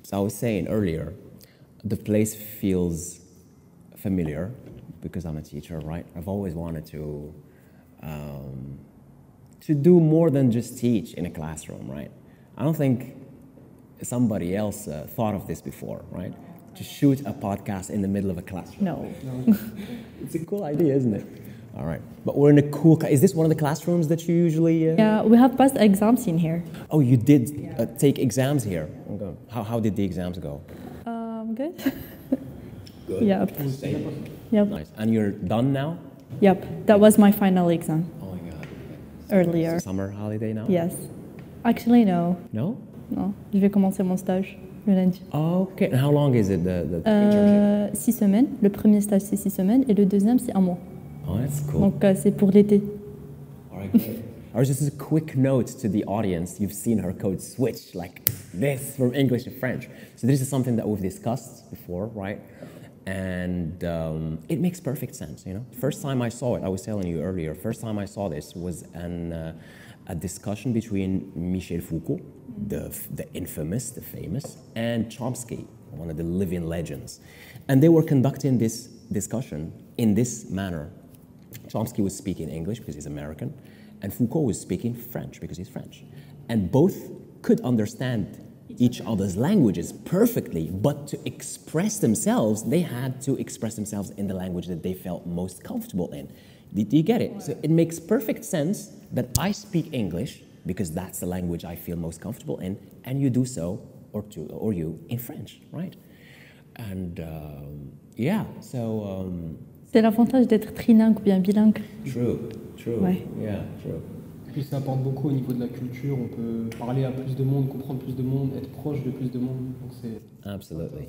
So I was saying earlier, the place feels familiar because I'm a teacher, right? I've always wanted to do more than just teach in a classroom, right? I don't think somebody else thought of this before, right? To shoot a podcast in the middle of a classroom. No. It's a cool idea, isn't it? All right, but we're in a cool. Is this one of the classrooms that you usually? Yeah, we have passed exams in here. Oh, you did take exams here. Okay. How did the exams go? Good. Good. Yep. Yep. Nice. And you're done now? Yep. That was my final exam Oh my God. earlier. Summer holiday now? Yes. Actually, no. No? Non. Je vais commencer mon stage le lundi. Okay. And how long is it the internship? 6 semaines. Le premier stage, c'est 6 semaines. Et le deuxième, c'est 1 mois. Oh, that's cool. Donc, c'est pour l'été. All right, great. All right, just as a quick note to the audience, you've seen her code switch like this from English to French. So this is something that we've discussed before, right? And it makes perfect sense, you know? First time I saw it, I was telling you earlier, first time I saw this was a discussion between Michel Foucault, the infamous, the famous, and Chomsky, one of the living legends. And they were conducting this discussion in this manner. Chomsky was speaking English because he's American, and Foucault was speaking French because he's French. And both could understand each other's languages perfectly, but to express themselves, they had to express themselves in the language that they felt most comfortable in. Do you get it? So it makes perfect sense that I speak English because that's the language I feel most comfortable in, and you do so, or you, in French, right? And yeah, so... C'est l'avantage d'être trilingue ou bien bilingue. True, Ouais. yeah, true. Puis ça apporte beaucoup au niveau de la culture, on peut parler à plus de monde, comprendre plus de monde, être proche de plus de monde. Donc c'est Absolutely,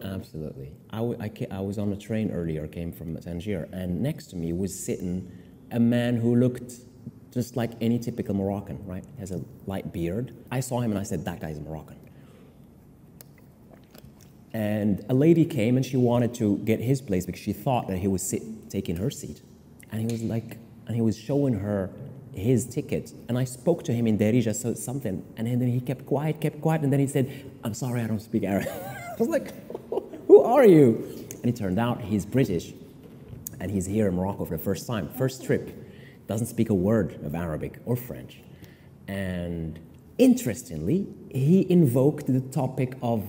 absolutely. I was on a train earlier, came from Tangier, and next to me was sitting a man who looked just like any typical Moroccan, right? He has a light beard. I saw him and I said, that guy's Moroccan. And a lady came and she wanted to get his place because she thought that he was taking her seat. And he was showing her his ticket. And I spoke to him in Darija, so something. And then he kept quiet. And then he said, I'm sorry, I don't speak Arabic. I was like, who are you? And it turned out he's British. And he's here in Morocco for the first time, first trip. Doesn't speak a word of Arabic or French. And interestingly, he invoked the topic of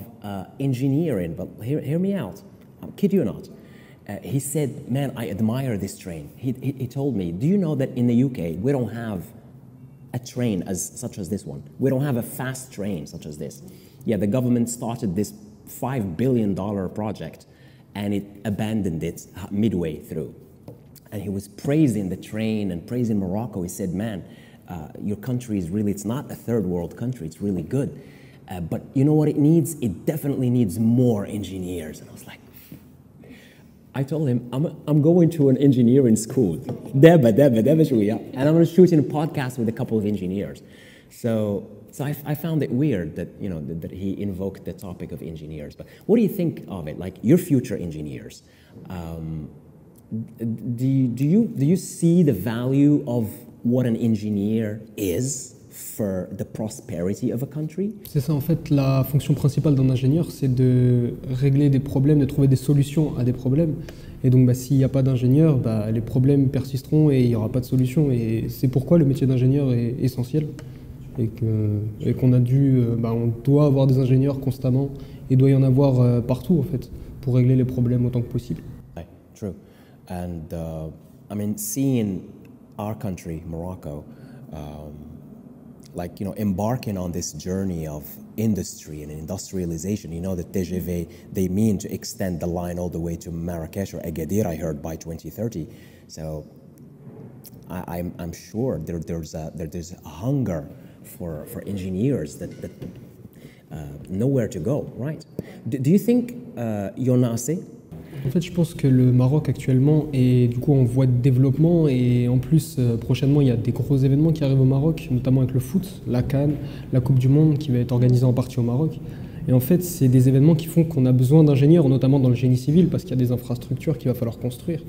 engineering, but hear me out, I kid you not. He said, man, I admire this train. He told me, do you know that in the UK, we don't have a train such as this one. We don't have a fast train such as this. Yeah, the government started this $5 billion project and it abandoned it midway through. And he was praising the train and praising Morocco. He said, man, your country is really, it's not a third world country, it's really good. But you know what it needs? It definitely needs more engineers. And I was like, I told him, I'm going to an engineering school. Deba shwiya. And I'm going to shoot in a podcast with a couple of engineers. So I found it weird that, you know, that he invoked the topic of engineers. But what do you think of it? Like, your future engineers, do you see the value of what an engineer is for the prosperity of a country? C'est ça en fait, la fonction principale d'un ingénieur, c'est de régler des problèmes, de trouver des solutions à des problèmes. Et donc s'il n'y a pas d'ingénieur, les problèmes persisteront et il n'y aura pas de solution. Et c'est pourquoi le métier d'ingénieur est essentiel. Et qu'on a on doit avoir des ingénieurs constamment. Il doit y en avoir partout en fait, pour régler les problèmes autant que possible. Right, true. And I mean, seeing our country, Morocco, like, you know, embarking on this journey of industry and industrialization, you know, that TGV, they mean to extend the line all the way to Marrakesh or Agadir, I heard, by 2030. So I'm sure there's a hunger for engineers that nowhere to go, right? Do you think il y en a assez? En fait, je pense que le Maroc actuellement est du coup en voie de développement et en plus, prochainement, il y a des gros événements qui arrivent au Maroc, notamment avec le foot, la CAN, la Coupe du Monde qui va être organisée en partie au Maroc. Et en fait, c'est des événements qui font qu'on a besoin d'ingénieurs, notamment dans le génie civil, parce qu'il y a des infrastructures qu'il va falloir construire.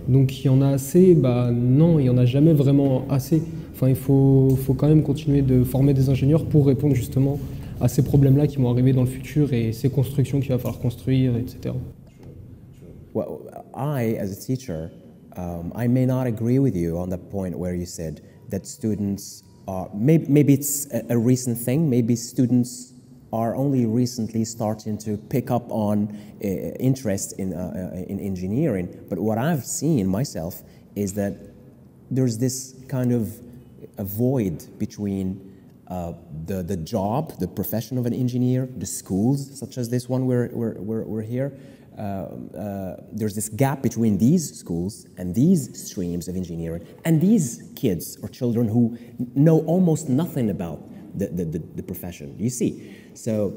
Donc il y en a assez? Non, il n'y en a jamais vraiment assez. Enfin, il faut quand même continuer de former des ingénieurs pour répondre justement à ces problèmes-là qui vont arriver dans le futur et ces constructions qu'il va falloir construire, etc. Well, I, as a teacher, I may not agree with you on the point where you said that students are, maybe it's a recent thing, maybe students are only recently starting to pick up on interest in engineering. But what I've seen myself is that there's this kind of a void between the job, the profession of an engineer, the schools, such as this one we're here. There's this gap between these schools and these streams of engineering and these kids or children who know almost nothing about the profession, you see. So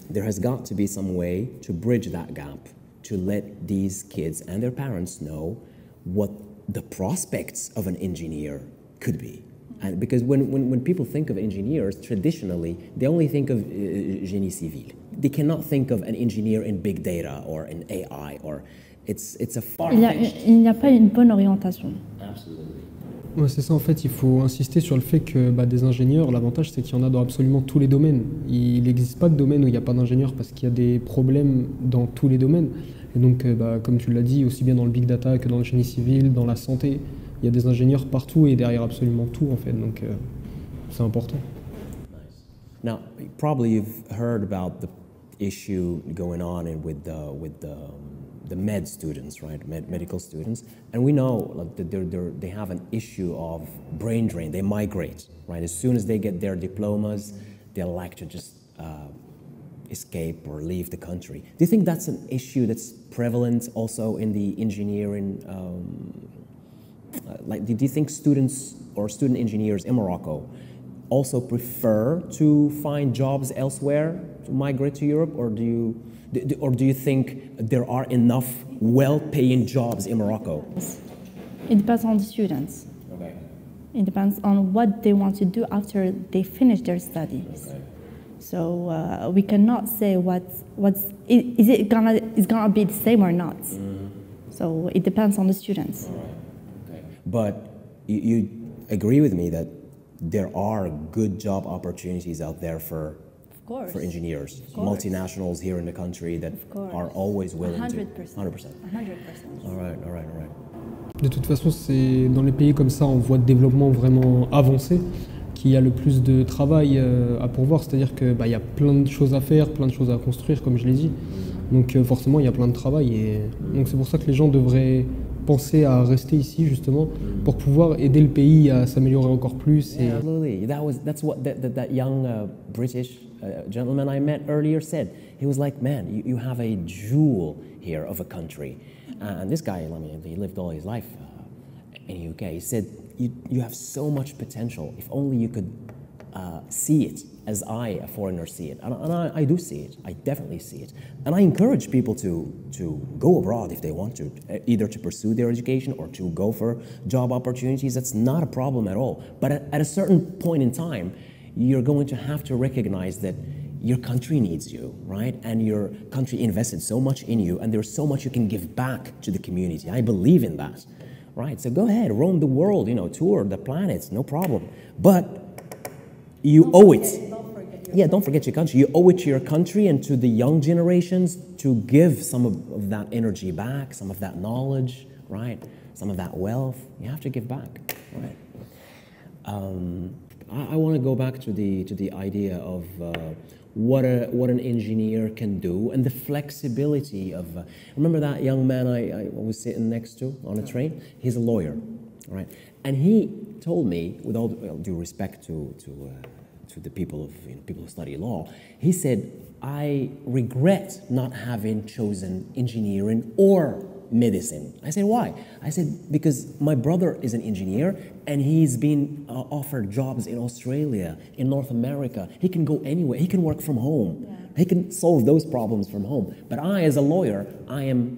there has got to be some way to bridge that gap, to let these kids and their parents know what the prospects of an engineer could be. And because when people think of engineers, traditionally, they only think of génie civil. They cannot think of an engineer in big data or in AI, or it's a far-fetched. Il n'y a pas une bonne orientation. Absolutely. Ouais, c'est ça, en fait, il faut insister sur le fait que des ingénieurs, l'avantage c'est qu'il y en a dans absolument tous les domaines. Il n'existe pas de domaine où il n'y a pas d'ingénieurs parce qu'il y a des problèmes dans tous les domaines. Et donc, comme tu l'as dit, aussi bien dans le big data que dans le génie civil, dans la santé, il y a des ingénieurs partout et derrière absolument tout, en fait. Donc, c'est important. Nice. Now, probably you've heard about the issue going on with the med students, right? Medical students, and we know like that they have an issue of brain drain. They migrate, right? As soon as they get their diplomas, they like to just escape or leave the country. Do you think that's an issue that's prevalent also in the engineering? Do you think students or student engineers in Morocco also prefer to find jobs elsewhere, to migrate to Europe, or do you think there are enough well-paying jobs in Morocco? It depends on the students. Okay. It depends on what they want to do after they finish their studies. Okay. So we cannot say is gonna be the same or not. So it depends on the students. All right. Okay. But you agree with me that there are good job opportunities out there for engineers, multinationals here in the country that are always willing 100%. to. 100%. 100%. All right. De toute façon, c'est dans les pays comme ça, en voie de développement vraiment avancé, qu'il y a le plus de travail à pourvoir. C'est-à-dire qu'il y a plein de choses à faire, plein de choses à construire, comme je l'ai dit. Donc forcément, il y a plein de travail. Et donc c'est pour ça que les gens devraient penser à rester ici, justement, pour pouvoir aider le pays à s'améliorer encore plus. Yeah, absolutely. That's what that young British gentleman I met earlier said. He was like, man, you have a jewel here of a country. And this guy, he lived all his life in the UK. He said, you have so much potential. If only you could see it as I, a foreigner, see it. And I do see it. I definitely see it. And I encourage people to go abroad if they want to, either to pursue their education or to go for job opportunities. That's not a problem at all. But at a certain point in time, you're going to have to recognize that your country needs you, right? And your country invested so much in you, and there's so much you can give back to the community. I believe in that, right? So go ahead, roam the world, tour the planets, no problem. But you owe it. Don't forget your country. You owe it to your country and to the young generations to give some of that energy back, some of that knowledge, right? Some of that wealth. You have to give back, right? I want to go back to the idea of what an engineer can do and the flexibility of. Remember that young man I was sitting next to on a train? He's a lawyer, right? And he told me, with all due respect to the people people who study law, he said, I regret not having chosen engineering or medicine. I said, why? I said, because my brother is an engineer and he's been offered jobs in Australia, in North America. He can go anywhere. He can work from home. Yeah. He can solve those problems from home. But I, as a lawyer, I am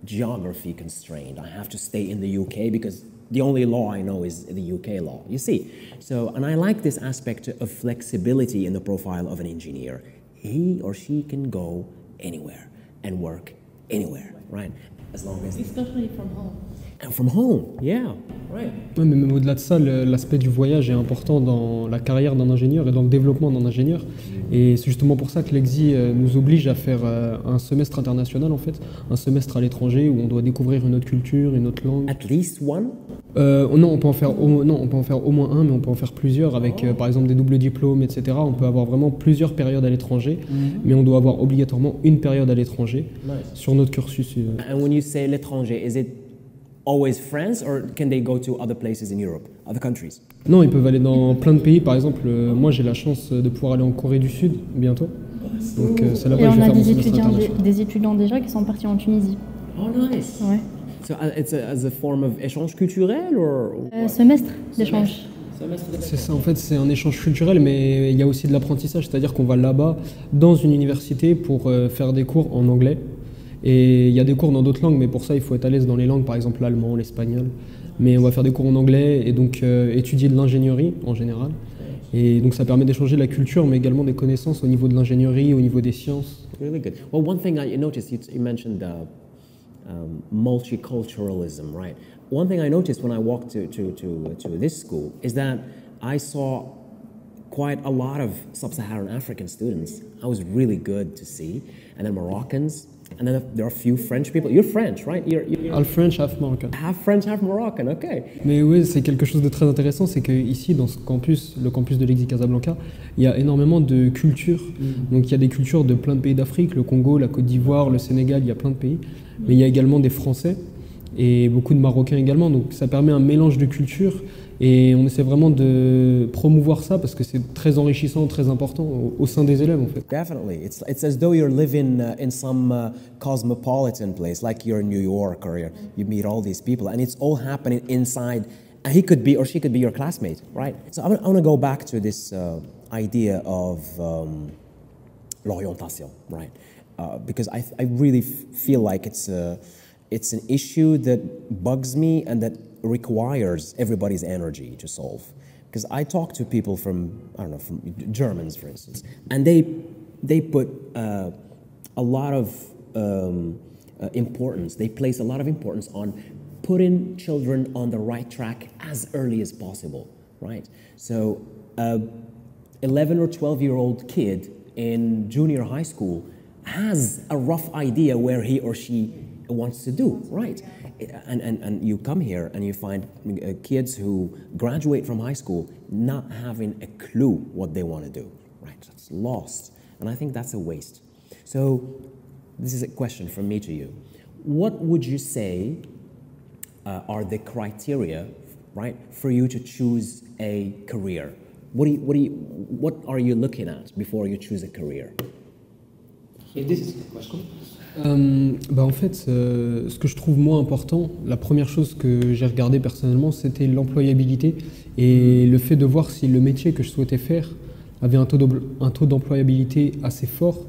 geography constrained. I have to stay in the UK because the only law I know is the UK law, you see. So, and I like this aspect of flexibility in the profile of an engineer. He or she can go anywhere and work anywhere, right? As long as... Especially from home. And from home, yeah, right. Ouais, mais même au-delà de ça, l'aspect du voyage est important dans la carrière d'un ingénieur et dans le développement d'un ingénieur. Et c'est justement pour ça que l'EXI nous oblige à faire un semestre international, en fait, un semestre à l'étranger où on doit découvrir une autre culture, une autre langue. At least one? Non, on peut en faire au moins un, mais on peut en faire plusieurs avec, par exemple, des doubles diplômes, etc. On peut avoir vraiment plusieurs périodes à l'étranger, mais on doit avoir obligatoirement une période à l'étranger sur notre cursus. And when you say l'étranger, is it always France or can they go to other places in Europe, other countries? Non, ils peuvent aller dans plein de pays. Par exemple, moi j'ai la chance de pouvoir aller en Corée du Sud bientôt. Donc c'est là-bas Et que je on vais a faire mon des semestre étudiants, international. des étudiants déjà qui sont partis en Tunisie. Oh, nice. Ouais. So it's as a form of échange culturel or Semestre d'échange. C'est ça, en fait, c'est un échange culturel, mais il y a aussi de l'apprentissage. C'est-à-dire qu'on va là-bas dans une université pour faire des cours en anglais. Et il y a des cours dans d'autres langues, mais pour ça, il faut être à l'aise dans les langues, par exemple l'allemand, l'espagnol. Mais on va faire des cours en anglais et donc étudier de l'ingénierie en général. Et donc ça permet d'échanger la culture, mais également des connaissances au niveau de l'ingénierie, au niveau des sciences. really good. Well, one thing I noticed, you mentioned multiculturalism, right? One thing I noticed when I walked to this school is that I saw quite a lot of sub-Saharan African students. That was really good to see. And then Moroccans, and then there are a few French people. You're French, right? You're Half French, half Moroccan. half French, half Moroccan, okay. Mais oui, c'est quelque chose de très intéressant, c'est qu'ici, dans ce campus, le campus de l'EXI Casablanca, il y a énormément de cultures. Donc il y a des cultures de plein de pays d'Afrique, le Congo, la Côte d'Ivoire, le Sénégal, il y a plein de pays. Mais il y a également des Français et beaucoup de Marocains également. Donc ça permet un mélange de cultures et on essaie vraiment de promouvoir ça parce que c'est très enrichissant, très important au sein des élèves en fait. Definitely. It's as though you're living in some cosmopolitan place, like you're in New York or you meet all these people, and it's all happening inside. And he could be or she could be your classmate, right? So I want to go back to this idea of l'orientation, right? Because I really feel like it's an issue that bugs me and that requires everybody's energy to solve. Because I talk to people from, I don't know, from Germans, for instance, and they put a lot of importance, they place a lot of importance on putting children on the right track as early as possible, right? So 11 or 12-year-old kid in junior high school has a rough idea where he or she wants to do, right? And you come here and you find kids who graduate from high school not having a clue what they want to do, right? That's lost. And I think that's a waste. So this is a question from me to you. What would you say are the criteria, right, for you to choose a career? What are you looking at before you choose a career? If this is a question. En fait, ce que je trouve moins important, la première chose que j'ai regardé personnellement, c'était l'employabilité et le fait de voir si le métier que je souhaitais faire avait un taux d'employabilité assez fort.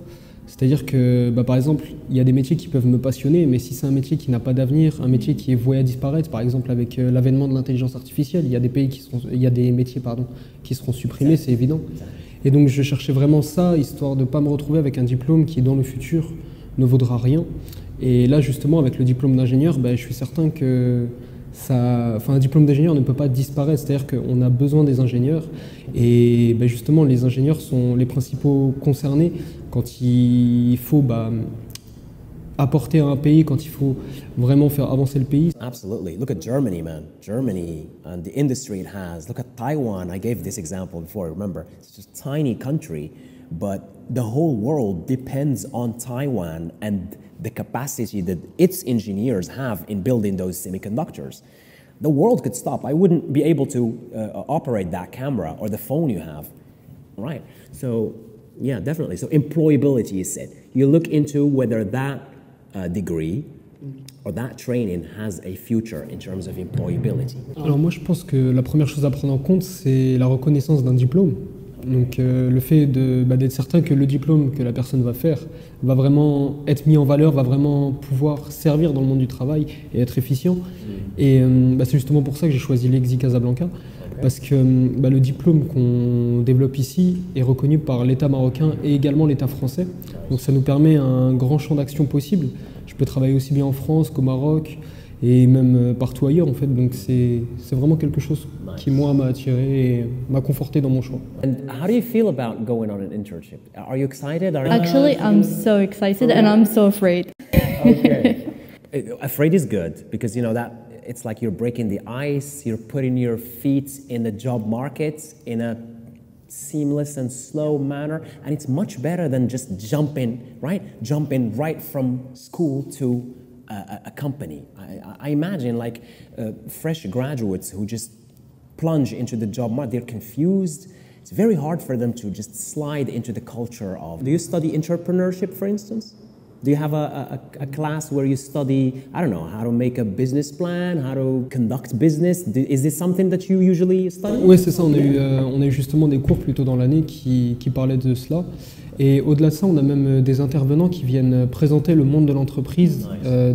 C'est-à-dire que, par exemple, il y a des métiers qui peuvent me passionner, mais si c'est un métier qui n'a pas d'avenir, un métier qui est voué à disparaître, par exemple avec l'avènement de l'intelligence artificielle, il y a des métiers qui seront supprimés, c'est évident. Et donc je cherchais vraiment ça, histoire de ne pas me retrouver avec un diplôme qui, dans le futur, ne vaudra rien. Et là, justement, avec le diplôme d'ingénieur, je suis certain que un diplôme d'ingénieur ne peut pas disparaître. C'est-à-dire qu'on a besoin des ingénieurs. Et justement, les ingénieurs sont les principaux concernés quand il faut apporter à un pays, quand il faut vraiment faire avancer le pays. Absolutely. Look at Germany, man. Germany and the industry it has. Look at Taiwan. I gave this example before, remember. It's just a tiny country, but the whole world depends on Taiwan and the capacity that its engineers have in building those semiconductors. The world could stop. I wouldn't be able to operate that camera or the phone you have, right? So, yeah, definitely. So employability is said. You look into whether that degree or that training has a future in terms of employability. Alors moi, je pense que la première chose à prendre en compte, c'est la reconnaissance d'un diplôme. Donc le fait d'être certain que le diplôme que la personne va faire va vraiment être mis en valeur, va vraiment pouvoir servir dans le monde du travail et être efficient. Et c'est justement pour ça que j'ai choisi l'EXI Casablanca, parce que le diplôme qu'on développe ici est reconnu par l'État marocain et également l'État français. Donc ça nous permet un grand champ d'action possible. Je peux travailler aussi bien en France qu'au Maroc. et même partout ailleurs en fait. Donc c'est vraiment quelque chose qui moi m'a attiré et m'a conforté dans mon choix. And how do you feel about going on an internship? Are you excited? Actually, I'm so excited and I'm so afraid. Okay. Afraid is good because you know that it's like you're breaking the ice, you're putting your feet in the job market in a seamless and slow manner, and it's much better than just jumping right from school to a company. I imagine like fresh graduates who just plunge into the job market, they're confused. It's very hard for them to just slide into the culture of. Do you study entrepreneurship, for instance? Do you have a class where you study, I don't know, how to make a business plan, how to conduct business? Is this something that you usually study? Oui, c'est ça. On a eu justement des cours plus tôt dans l'année qui parlaient de cela. Et au-delà de ça, on a même des intervenants qui viennent présenter le monde de l'entreprise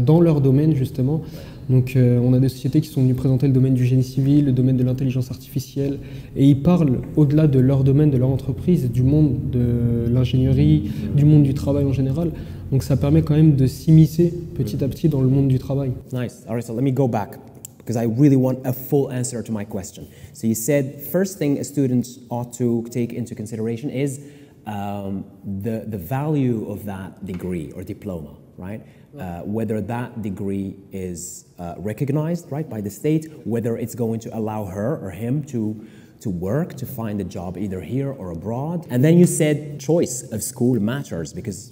dans leur domaine, justement. Donc on a des sociétés qui sont venues présenter le domaine du génie civil, le domaine de l'intelligence artificielle, et ils parlent au-delà de leur domaine, de leur entreprise, du monde de l'ingénierie, du monde du travail en général. Donc ça permet quand même de s'immiscer petit à petit dans le monde du travail. Nice. All right, so let me go back because I really want a full answer to my question. So you said first thing a student ought to take into consideration is the value of that degree or diploma, right? Whether that degree is recognized, right, by the state, whether it's going to allow her or him to work, to find a job either here or abroad. And then you said choice of school matters because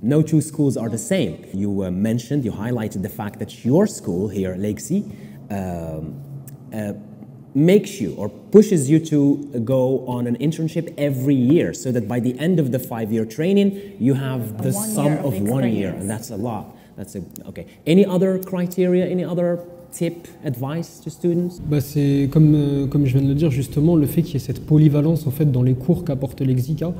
no two schools are the same. You mentioned, you highlighted the fact that your school here, Legacy, makes you or pushes you to go on an internship every year so that by the end of the 5-year training, you have the sum of 1 year, and that's a lot. Okay. Any other criteria, any other tip, advice to students? C'est comme je viens de le dire justement, le fait qu'il y ait cette polyvalence en fait dans les cours qu'apporte l'Exica,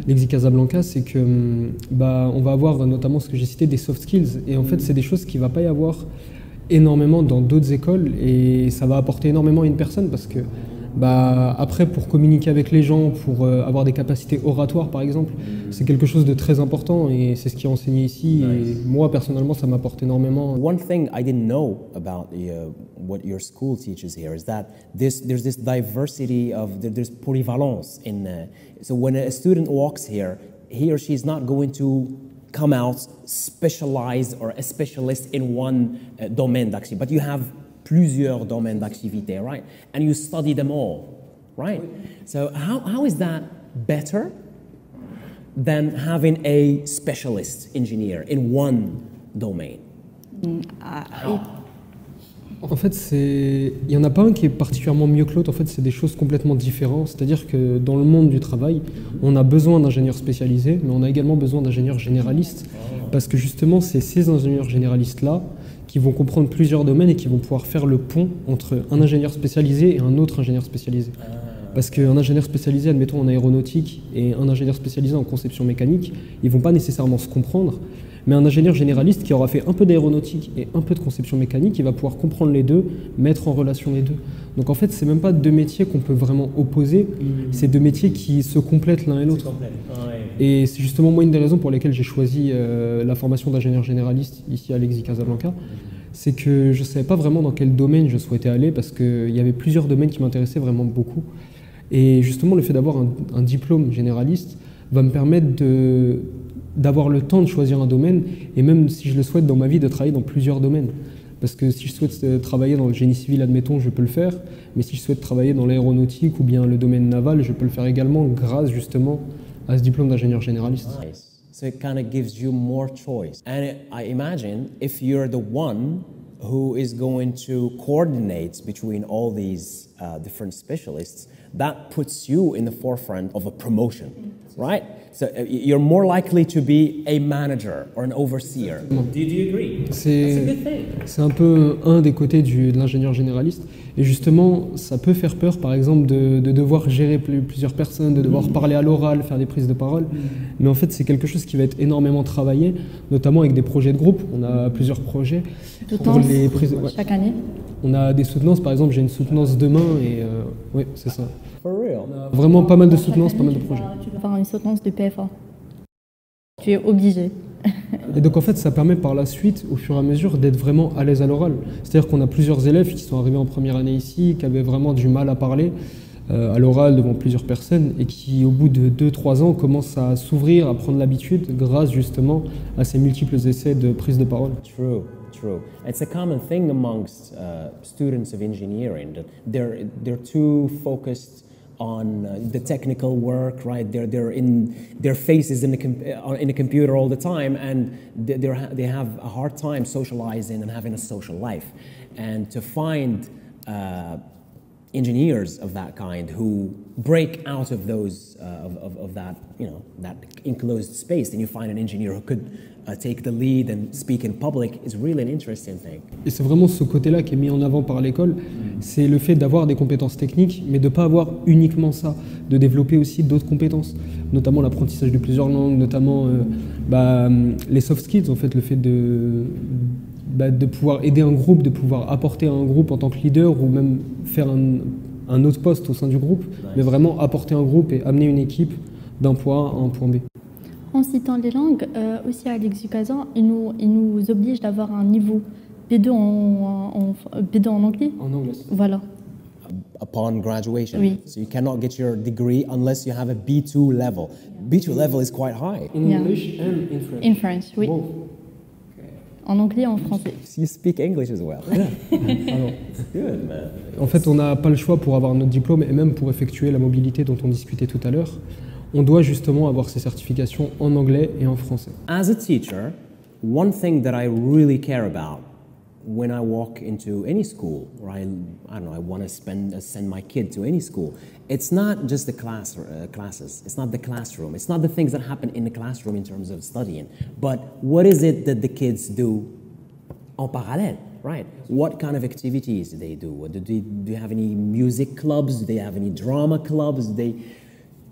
l'Exi Casablanca, c'est que on va avoir notamment ce que j'ai cité des soft skills, et en fait c'est des choses qu'il ne va pas y avoir énormément dans d'autres écoles, et ça va apporter énormément à une personne parce que après pour communiquer avec les gens, pour avoir des capacités oratoires par exemple, c'est quelque chose de très important et c'est ce qui est enseigné ici. Nice. Et moi personnellement ça m'apporte énormément. One thing I didn't know about what your school teaches here is that there's this diversity of there's polyvalence in so when a student walks here, he or she is not going to come out specialized or a specialist in one domaine d'activité, but you have plusieurs domaines d'activité, right? And you study them all, right? So how is that better than having a specialist engineer in one domain? En fait, il n'y en a pas un qui est particulièrement mieux que l'autre. En fait, c'est des choses complètement différentes. C'est-à-dire que dans le monde du travail, on a besoin d'ingénieurs spécialisés, mais on a également besoin d'ingénieurs généralistes. Parce que justement, c'est ces ingénieurs généralistes-là qui vont comprendre plusieurs domaines et qui vont pouvoir faire le pont entre un ingénieur spécialisé et un autre ingénieur spécialisé. Parce qu'un ingénieur spécialisé, admettons en aéronautique, et un ingénieur spécialisé en conception mécanique, ils ne vont pas nécessairement se comprendre. Mais un ingénieur généraliste qui aura fait un peu d'aéronautique et un peu de conception mécanique, il va pouvoir comprendre les deux, mettre en relation les deux. Donc en fait, c'est même pas deux métiers qu'on peut vraiment opposer, c'est deux métiers qui se complètent l'un et l'autre. Et c'est justement moi une des raisons pour lesquelles j'ai choisi la formation d'ingénieur généraliste ici à l'Exi Casablanca. C'est que je ne savais pas vraiment dans quel domaine je souhaitais aller parce qu'il y avait plusieurs domaines qui m'intéressaient vraiment beaucoup. Et justement, le fait d'avoir un diplôme généraliste va me permettre d'avoir le temps de choisir un domaine et même si je le souhaite dans ma vie de travailler dans plusieurs domaines. Parce que si je souhaite travailler dans le génie civil, admettons, je peux le faire, mais si je souhaite travailler dans l'aéronautique ou bien le domaine naval, je peux le faire également grâce justement à ce diplôme d'ingénieur généraliste. Nice. So it kind of gives you more choice. And I imagine if you're the one who is going to coordinate between all these different specialists, that puts you in the forefront of a promotion, right? So you're more likely to be a manager or an overseer. Do you agree? That's a good thing. C'est un peu un des côtés de l'ingénieur généraliste. Et justement, ça peut faire peur, par exemple, de devoir gérer plusieurs personnes, de devoir parler à l'oral, faire des prises de parole. Mais en fait, c'est quelque chose qui va être énormément travaillé, notamment avec des projets de groupe. On a plusieurs projets. Pour les prises, chaque année. On a des soutenances, par exemple, j'ai une soutenance demain et oui, c'est ça. For real? Vraiment pas mal de soutenances, pas mal de projets. Tu peux faire une soutenance de PFA. Tu es obligé. Et donc en fait, ça permet par la suite, au fur et à mesure, d'être vraiment à l'aise à l'oral. C'est-à-dire qu'on a plusieurs élèves qui sont arrivés en première année ici, qui avaient vraiment du mal à parler à l'oral devant plusieurs personnes et qui, au bout de 2-3 ans, commencent à s'ouvrir, à prendre l'habitude grâce justement à ces multiples essais de prise de parole. True, true. It's a common thing amongst students of engineering that they're too focused on the technical work, right? They're in their faces in the computer all the time, and they have a hard time socializing and having a social life. And to find engineers of that kind who break out of those of that, you know, that enclosed space, and you find an engineer who could take the lead and speak in public is really an interesting thing. Et c'est vraiment ce côté-là qui est mis en avant par l'école, c'est le fait d'avoir des compétences techniques, mais de ne pas avoir uniquement ça, de développer aussi d'autres compétences, notamment l'apprentissage de plusieurs langues, notamment les soft skills, en fait, le fait de pouvoir aider un groupe, de pouvoir apporter à un groupe en tant que leader ou même faire un autre poste au sein du groupe, mais vraiment apporter un groupe et amener une équipe d'un point A à un point B. En citant les langues, aussi Alex Ducazan, il nous oblige d'avoir un niveau B2 B2 en anglais. En anglais. Voilà. Upon graduation. Oui. So you cannot get your degree unless you have a B2 level. B2 level is quite high. In Yeah. English and in French. In French, oui. Both. En anglais et en français. So you speak English as well. Alors, Good, man. en fait, on n'a pas le choix pour avoir notre diplôme et même pour effectuer la mobilité dont on discutait tout à l'heure. On doit justement avoir ces certifications en anglais et en français. As a teacher, one thing that I really care about when I walk into any school, or I don't know, I want to send my kid to any school, it's not just the classes, it's not the classroom, it's not the things that happen in the classroom in terms of studying, but what is it that the kids do en parallèle, right? What kind of activities do they do? Do you have any music clubs? Do they have any drama clubs?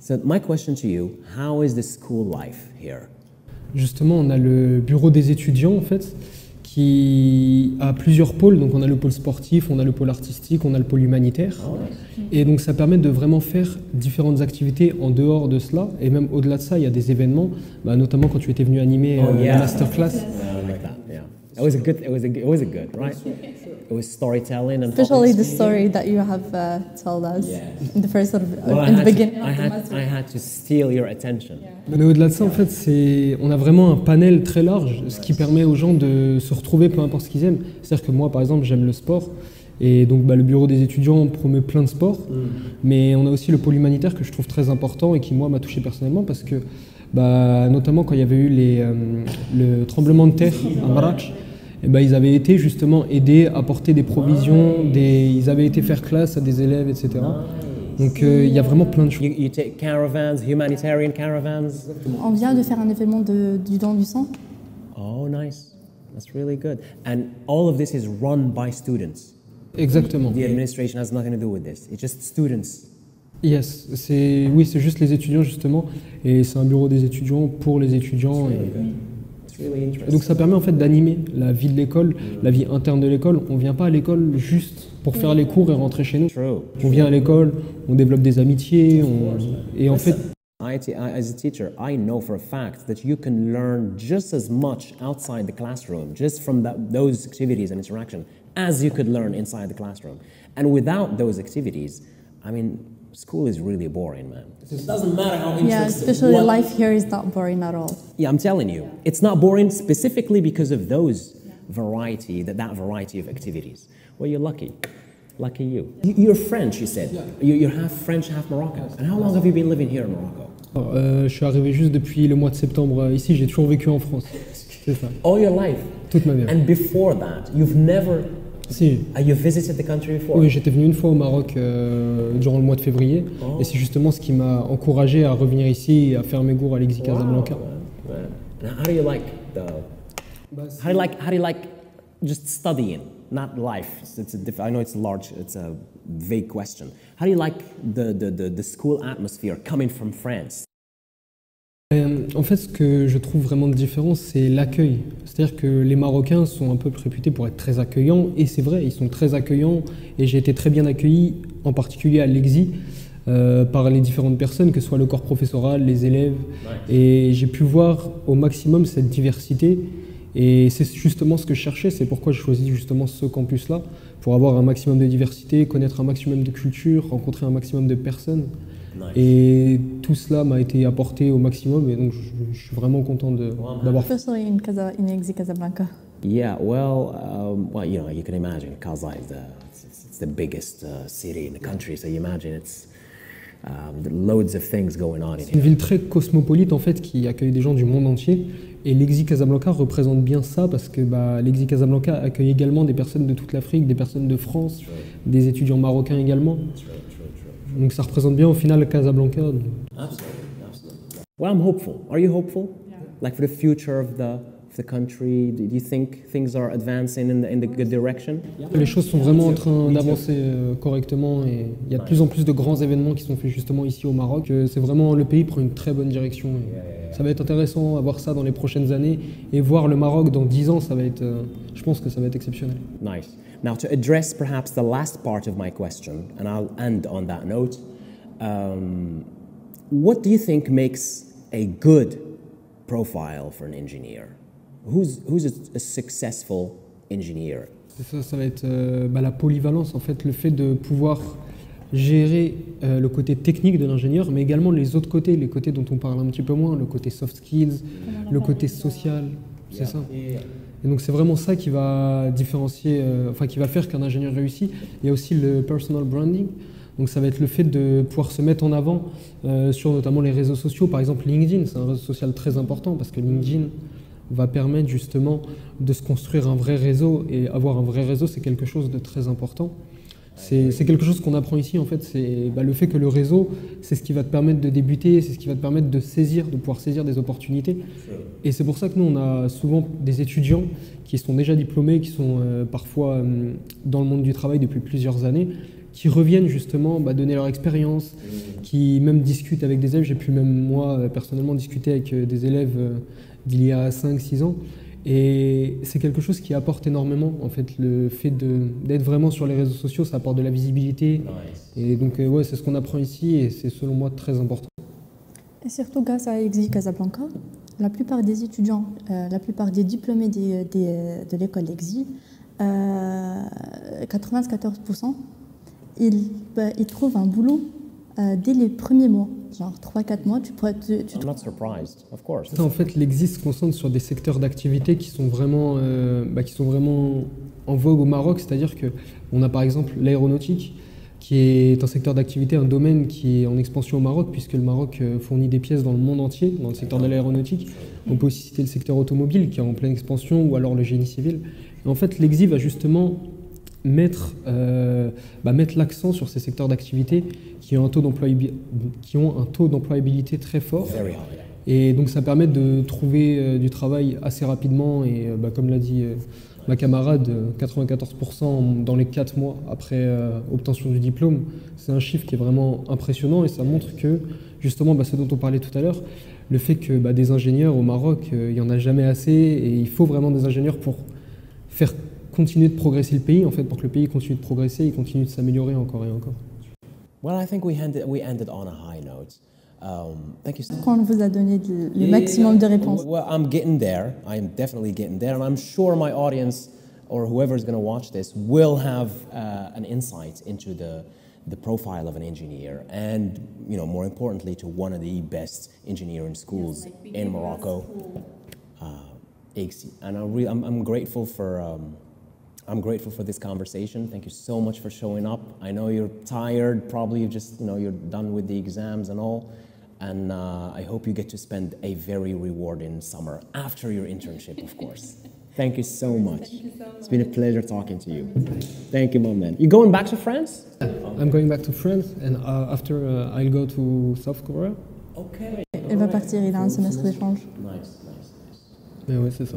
So my question to you, how is the school life here? Justement, on a le bureau des étudiants, en fait, qui a plusieurs pôles. Donc, on a le pôle sportif, on a le pôle artistique, on a le pôle humanitaire. Et donc, ça permet de vraiment faire différentes activités en dehors de cela. Et même au-delà de ça, il y a des événements, notamment quand tu étais venu animer la masterclass. I like that, yeah. It was a good, right? It was storytelling and Especially public the speaking. story that you have told us in the first sort of Well, in the beginning of the I master. had to steal your attention. Mais au-delà de ça, en fait, on a vraiment un panel très large, ce qui permet aux gens de se retrouver peu importe ce qu'ils aiment. C'est-à-dire que moi, par exemple, j'aime le sport. Et donc, le bureau des étudiants promeut plein de sports. Mais on a aussi le pôle humanitaire que je trouve très important et qui, moi, m'a touché personnellement parce que, notamment quand il y avait eu le tremblement de terre à Marrakech, ils avaient été justement aidés, apporter des provisions, ils avaient été faire classe à des élèves, etc. Donc il y a vraiment plein de choses. You take caravans, humanitarian caravans. On vient de faire un événement du don du sang. Oh, nice. That's really good. And all of this is run by students. Exactement. The administration has nothing to do with this. It's just students. Yes, c'est juste les étudiants justement, et c'est un bureau des étudiants pour les étudiants. It's really Et interesting. donc ça permet en fait d'animer la vie de l'école, la vie interne de l'école. On vient pas à l'école juste pour faire les cours et rentrer chez nous. True. On vient à l'école, on développe des amitiés, et en fait, As a teacher, I know for a fact that you can learn just as much outside the classroom, just from those activities and interaction, as you could learn inside the classroom. And without those activities, I mean, school is really boring, man. It doesn't matter how interesting. Yeah, especially life here is not boring at all. Yeah, I'm telling you, it's not boring specifically because of those variety, that variety of activities. Well, you're lucky. Lucky you. You're French, you said. You're half French, half Moroccan. And how long have you been living here in Morocco? je suis arrivé juste depuis le mois de septembre ici, j'ai toujours vécu en France. C'est ça, All your life. toute ma vie. And before that, you've never. Si, You visited the country before? oui, j'étais venu une fois au Maroc durant le mois de février, et c'est justement ce qui m'a encouragé à revenir ici et à faire mes cours à l'Exi Casablanca. And how do you like how do you like just studying, not life? I know it's a vague question. How do you like the school atmosphere coming from France? En fait, ce que je trouve vraiment différent, c'est l'accueil. C'est-à-dire que les Marocains sont un peu réputés pour être très accueillants, et c'est vrai, ils sont très accueillants, et j'ai été très bien accueilli, en particulier à l'Exi. par les différentes personnes, que ce soit le corps professoral, les élèves. Et j'ai pu voir au maximum cette diversité. Et c'est justement ce que je cherchais, c'est pourquoi je choisis justement ce campus-là, pour avoir un maximum de diversité, connaître un maximum de cultures, rencontrer un maximum de personnes. Et tout cela m'a été apporté au maximum, et donc je suis vraiment content d'avoir fait. Especially in EXI Casablanca. Yeah, well, you know, you can imagine Casa is it's the biggest city in the country, so you imagine it's loads of things going on in C'est une here. ville très cosmopolite en fait, qui accueille des gens du monde entier. Et l'EXI Casablanca représente bien ça parce que l'EXI Casablanca accueille également des personnes de toute l'Afrique, des personnes de France, des étudiants marocains également. Donc ça représente bien au final Casablanca. Absolutely. Well, I'm hopeful. Are you hopeful? Yeah. Like for the future of the country, do you think things are advancing in the good direction? Les choses sont vraiment en train d'avancer correctement et il y a de plus en plus de grands événements qui sont faits justement ici au Maroc. C'est vraiment, le pays prend une très bonne direction. Et ça va être intéressant à voir ça dans les prochaines années et voir le Maroc dans 10 ans, ça va être, je pense que ça va être exceptionnel. Nice. Now, to address perhaps the last part of my question, and I'll end on that note, what do you think makes a good profile for an engineer? Who's a successful engineer? Ça va être la polyvalence, en fait, le fait de pouvoir gérer le côté technique de l'ingénieur, mais également les autres côtés, les côtés dont on parle un petit peu moins, le côté soft skills, le côté social, c'est ça. Et donc c'est vraiment ça qui va différencier, qui va faire qu'un ingénieur réussit. Il y a aussi le personal branding, donc ça va être le fait de pouvoir se mettre en avant sur notamment les réseaux sociaux, par exemple LinkedIn, c'est un réseau social très important parce que LinkedIn va permettre justement de se construire un vrai réseau, et avoir un vrai réseau c'est quelque chose de très important. C'est quelque chose qu'on apprend ici en fait, c'est le fait que le réseau c'est ce qui va te permettre de débuter, c'est ce qui va te permettre de pouvoir saisir des opportunités. Et c'est pour ça que nous on a souvent des étudiants qui sont déjà diplômés, qui sont parfois dans le monde du travail depuis plusieurs années, qui reviennent justement donner leur expérience, qui même discutent avec des élèves. J'ai pu même moi personnellement discuter avec des élèves d'il y a 5-6 ans. Et c'est quelque chose qui apporte énormément, en fait, le fait d'être vraiment sur les réseaux sociaux, ça apporte de la visibilité. Nice. Et donc, c'est ce qu'on apprend ici et c'est selon moi très important. Et surtout grâce à EXI Casablanca, la plupart des étudiants, la plupart des diplômés de l'école EXI, 94%, ils trouvent un boulot dès les premiers mois. Genre 3-4 mois, I'm not surprised, of course. En fait, l'EXI se concentre sur des secteurs d'activité qui sont vraiment en vogue au Maroc, c'est-à-dire qu'on a par exemple l'aéronautique, qui est un secteur d'activité, un domaine qui est en expansion au Maroc, puisque le Maroc fournit des pièces dans le monde entier, dans le secteur de l'aéronautique. On peut aussi citer le secteur automobile, qui est en pleine expansion, ou alors le génie civil. Et en fait, l'EXI va justement mettre l'accent sur ces secteurs d'activité qui ont un taux d'employabilité très fort. Et donc ça permet de trouver du travail assez rapidement et comme l'a dit ma camarade, 94% dans les 4 mois après obtention du diplôme, c'est un chiffre qui est vraiment impressionnant et ça montre que justement ce dont on parlait tout à l'heure, le fait que des ingénieurs au Maroc, il n'y en a jamais assez et il faut vraiment des ingénieurs pour faire continuer de progresser le pays, en fait, pour que le pays continue de progresser et continue de s'améliorer encore et encore. Well, I think we ended on a high note. Thank you. On vous a donné le maximum de réponses. Well, I'm getting there. I'm definitely getting there, and I'm sure my audience or whoever's going to watch this will have an insight into the profile of an engineer, and more importantly, to one of the best engineering schools in Morocco, EXI. And I'm grateful for. I'm grateful for this conversation. Thank you so much for showing up. I know you're tired, probably you're done with the exams and all, and I hope you get to spend a very rewarding summer after your internship, of course. Thank you so much. It's been a pleasure talking to you. Thank you, my man. You going back to France? I'm going back to France, and after I'll go to South Korea. Okay. Il va partir, il a un semestre d'échange. Nice. Mais ouais, c'est ça.